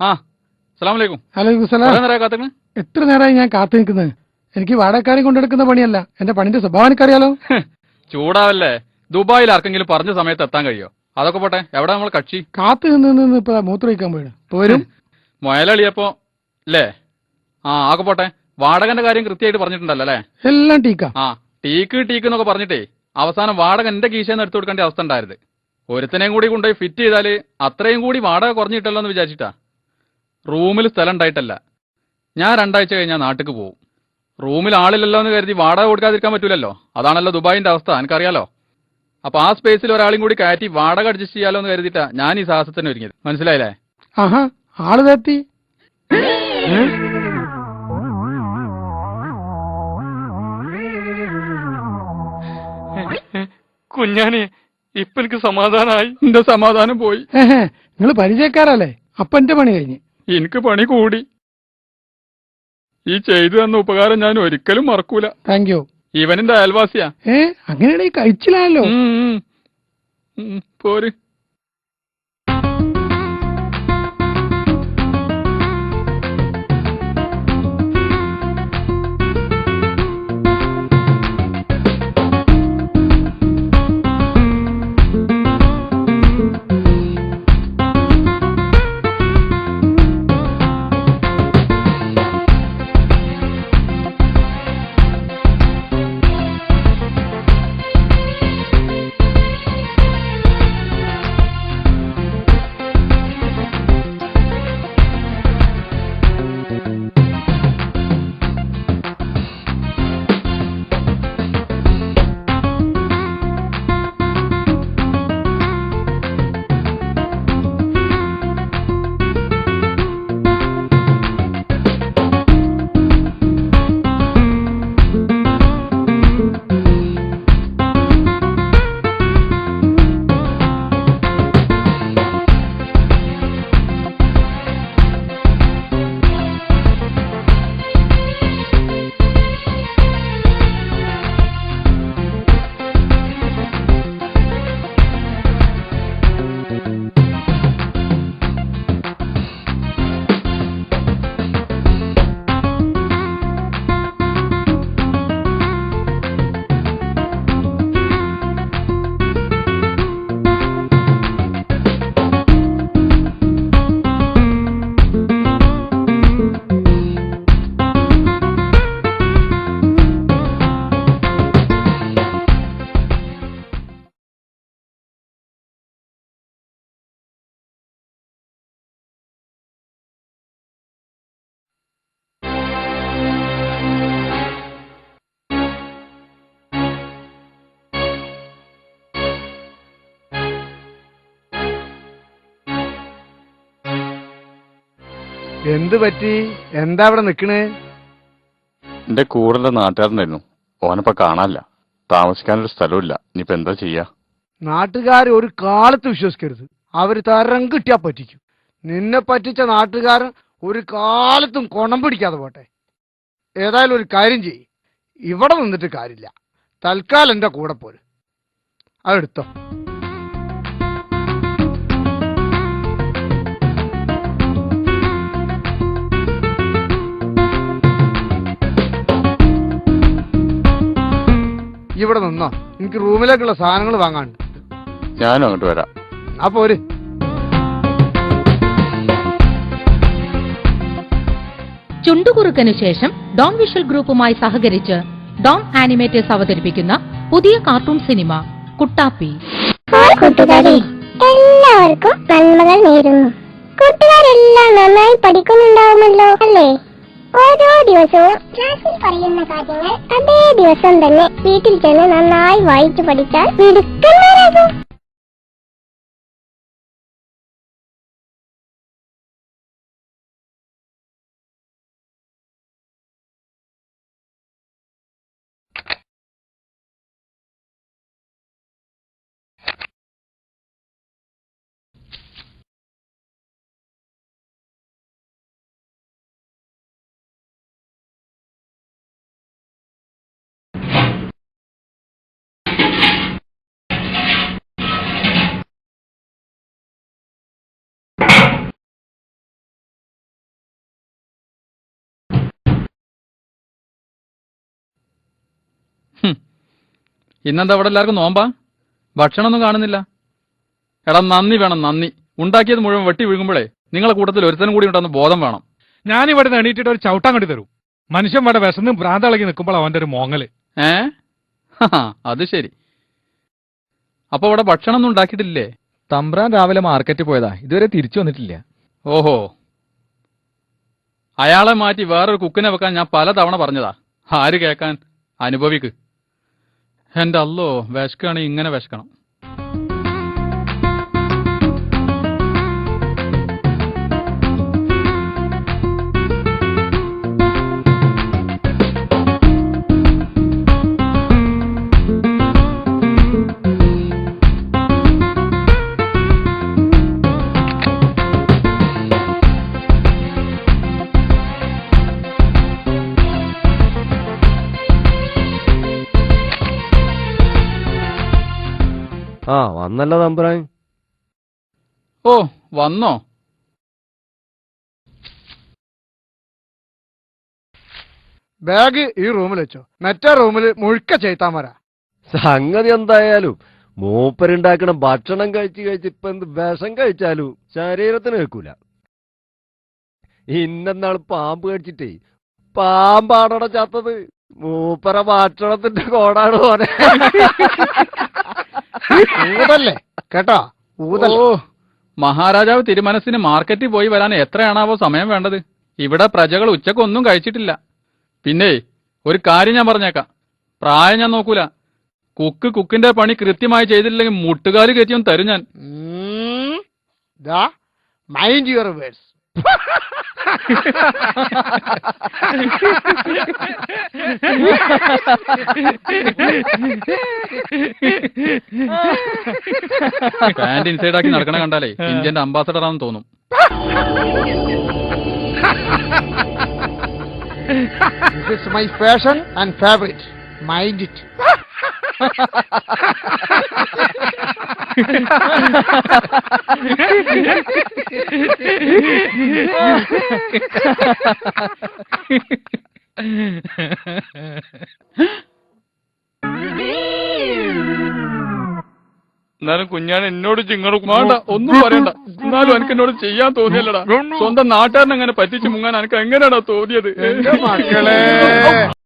ആ അസ്സലാമലൈക്കും. വലൈക്കും സലാം. എത്ര നേരമായി ഞാൻ കാത്തു നിൽക്കുന്നത്. എനിക്ക് വാടകക്കാരെ കൊണ്ടെടുക്കുന്ന പണിയല്ല, എന്റെ പണിന്റെ സ്വഭാവം എനിക്കറിയാലോ. ചൂടാവല്ലേ, ദുബായിൽ ആർക്കെങ്കിലും പറഞ്ഞ സമയത്ത് എത്താൻ കഴിയോ? അതൊക്കെ പോട്ടെ, എവിടെ നമ്മൾ കക്ഷി? കാത്തു നിന്ന് ഇപ്പൊ മൂത്രമൊഴിക്കാൻ പോയാണ്. ഇപ്പൊ വരും. മുയലളിയപ്പോ അല്ലേ? ആ ആകെ പോട്ടെ, വാടകന്റെ കാര്യം കൃത്യമായിട്ട് പറഞ്ഞിട്ടുണ്ടല്ലോ അല്ലേ? എല്ലാം ടീക്കാ. ആ ടീക്ക് എന്നൊക്കെ പറഞ്ഞിട്ടേ അവസാനം വാടക എന്റെ കീശേന്ന് എടുത്തു കൊടുക്കേണ്ട അവസ്ഥ ഉണ്ടായത്. ഒരുത്തനെയും കൂടി കൊണ്ടുപോയി ഫിറ്റ് ചെയ്താല് അത്രയും കൂടി വാടക കുറഞ്ഞിട്ടല്ലോ എന്ന് വിചാരിച്ചിട്ടാ. റൂമിൽ സ്ഥലം ഉണ്ടായിട്ടല്ല. ഞാൻ 2 ആഴ്ച കഴിഞ്ഞാൽ നാട്ടിക്ക് പോകും. റൂമിൽ ആളില്ലല്ലോ എന്ന് കരുതി വാടക കൊടുക്കാതിരിക്കാൻ പറ്റൂലല്ലോ. അതാണല്ലോ ദുബായിന്റെ അവസ്ഥ, എനിക്കറിയാലോ. അപ്പൊ ആ സ്പേസിൽ ഒരാളും കൂടി കയറ്റി വാടക അഡ്ജസ്റ്റ് ചെയ്യാലോ എന്ന് കരുതിയിട്ടാ ഞാൻ ഈ സാഹസത്തിന് ഒരുങ്ങിയത്. മനസ്സിലായില്ലേ? ആഹാ, ആള് തെറ്റി. കുഞ്ഞാനെ, ഇപ്പൊ എനിക്ക് സമാധാനമായി. എന്റെ സമാധാനം പോയി. നിങ്ങൾ പരിചയക്കാരല്ലേ? അപ്പൊ എന്റെ പണി കഴിഞ്ഞ്. എനിക്ക് പണി കൂടി. ഈ ചെയ്തു തന്ന ഉപകാരം ഞാൻ ഒരിക്കലും മറക്കൂല. Thank you. ഇവനെന്റെ അയൽവാസിയാ. അങ്ങനെയാണെങ്കിൽ കഴിച്ചില്ലല്ലോ. പോര്. എന്ത് പറ്റി? എന്താ അവിടെ നിക്കണേ? എന്റെ കൂടെ നാട്ടുകാരനായിരുന്നു. ഓനപ്പോ കാണാനില്ല. താമസിക്കാനൊരു സ്ഥലമില്ല. ഇനിയിപ്പോ എന്താ ചെയ്യാ? നാട്ടുകാരെ ഒരു കാലത്ത് വിശ്വസിക്കരുത്. അവര് തരം കിട്ടിയാ പറ്റിക്കും. നിന്നെ പറ്റിച്ച നാട്ടുകാരൻ ഒരു കാലത്തും കൊണം പിടിക്കാതെ പോട്ടെ. ഏതായാലും ഒരു കാര്യം ചെയ്യ്, ഇവിടെ നിന്നിട്ട് കാര്യമില്ല. തൽക്കാലം എന്റെ കൂടെ പോര്. അതെടുത്തോ. ഇവിടെ നിന്നോ, എനിക്ക് റൂമിലേക്കുള്ള സാധനങ്ങൾ വാങ്ങാണ്ട്. ഞാനും അങ്ങോട്ട് വരാം. അപ്പൊ ഒരു ചുണ്ടുകുറുക്കനു ശേഷം ഡോം വിഷ്വൽ ഗ്രൂപ്പുമായി സഹകരിച്ച് ഡോം ആനിമേറ്റേഴ്സ് അവതരിപ്പിക്കുന്ന പുതിയ കാർട്ടൂൺ സിനിമ കുട്ടാപ്പി. കൂട്ടുകാരെ, എല്ലാവർക്കും നന്മകൾ നേരുന്നു. കൂട്ടുകാരെല്ലാം നന്നായി പഠിക്കുന്നുണ്ടാവുമല്ലോ അല്ലേ? ഓരോ ദിവസവും ക്ലാസ്സിൽ പറയുന്ന കാര്യങ്ങൾ അതേ ദിവസം തന്നെ വീട്ടിൽ ചെന്ന് നന്നായി വായിച്ചു പഠിച്ചാൽ മിടുക്കന്മാരാകും. ഇന്നെന്താ അവിടെ എല്ലാവർക്കും നോമ്പാ? ഭക്ഷണമൊന്നും കാണുന്നില്ല. എടാ നന്ദി വേണം, നന്ദി. ഉണ്ടാക്കിയത് മുഴുവൻ വെട്ടി വീഴുമ്പോഴേ നിങ്ങളെ കൂട്ടത്തിൽ ഒരുത്തനും കൂടി ഉണ്ടെന്ന് ബോധം വേണം. ഞാനിവിടെ എണീറ്റിട്ട് ഒരു ചവിട്ടാൻ കണ്ടി തരും. മനുഷ്യൻ ഇവിടെ വിശന്ന് ഭ്രാന്തളകി നിൽക്കുമ്പോൾ അവന്റെ ഒരു മോങ്ങല്. അത് ശരി. അപ്പൊ ഇവിടെ ഭക്ഷണം ഒന്നും ഉണ്ടാക്കിയിട്ടില്ലേ? തമ്പ്രാൻ രാവിലെ മാർക്കറ്റിൽ പോയതാ, ഇതുവരെ തിരിച്ചു വന്നിട്ടില്ല. ഓഹോ, അയാളെ മാറ്റി വേറൊരു കുക്കിനെ വെക്കാൻ ഞാൻ പലതവണ പറഞ്ഞതാ. ആര് കേൾക്കാൻ? അനുഭവിക്ക്. എന്റെ അല്ലോ, വിശക്കാണെങ്കിൽ ഇങ്ങനെ വിശക്കണം. ആ വന്നല്ലോ തമ്പ്രാൻ. ഓ വന്നോ? ബാഗ് ഈ റൂമിൽ വെച്ചോ. മറ്റേ റൂമിൽ മുഴുക്ക ചെയ്ത്താമരാ. സംഗതി എന്തായാലും മൂപ്പരുണ്ടാക്കണ ഭക്ഷണം കഴിച്ച് ഇപ്പൊ എന്ത് വിഷം കഴിച്ചാലും ശരീരത്തിന് വെക്കൂല. ഇന്നെന്നാള് പാമ്പ് കഴിച്ചിട്ടേ പാമ്പാണോടെ ചത്തത്. മൂപ്പര ഭക്ഷണത്തിന്റെ കോടാണ് പോലെ. ഊതല്ലേ കേട്ടോ, ഊതല്ലേ. ഓ, മഹാരാജാവ് തിരുമനസിന് മാർക്കറ്റിൽ പോയി വരാൻ എത്രയാണാവോ സമയം വേണ്ടത്? ഇവിടെ പ്രജകൾ ഉച്ചക്കൊന്നും കഴിച്ചിട്ടില്ല. പിന്നെ ഒരു കാര്യം ഞാൻ പറഞ്ഞേക്കാം, പ്രായം ഞാൻ നോക്കൂല. കുക്കിന്റെ പണി കൃത്യമായി ചെയ്തില്ലെങ്കിൽ മുട്ടുകാല് കയറ്റിയും തരും ഞാൻ. Mind your words. Pant inside ആക്കി നടക്കണ കണ്ടാലേ ഇന്ത്യന്റെ അംബാസഡർ ആണെന്ന് തോന്നും. This is my fashion and favorite. Mind it. എന്നാലും കുഞ്ഞാൻ എന്നോട് ചിങ്ങറും വേണ്ട, ഒന്നും പറയണ്ട. എന്നാലും എനിക്ക് എന്നോട് ചെയ്യാൻ തോന്നിയല്ലടാ. സ്വന്തം നാട്ടുകാരനെ അങ്ങനെ പറ്റിച്ച് മുങ്ങാൻ എനിക്ക് എങ്ങനെയാടാ തോന്നിയത്? എന്റെ മക്കളെ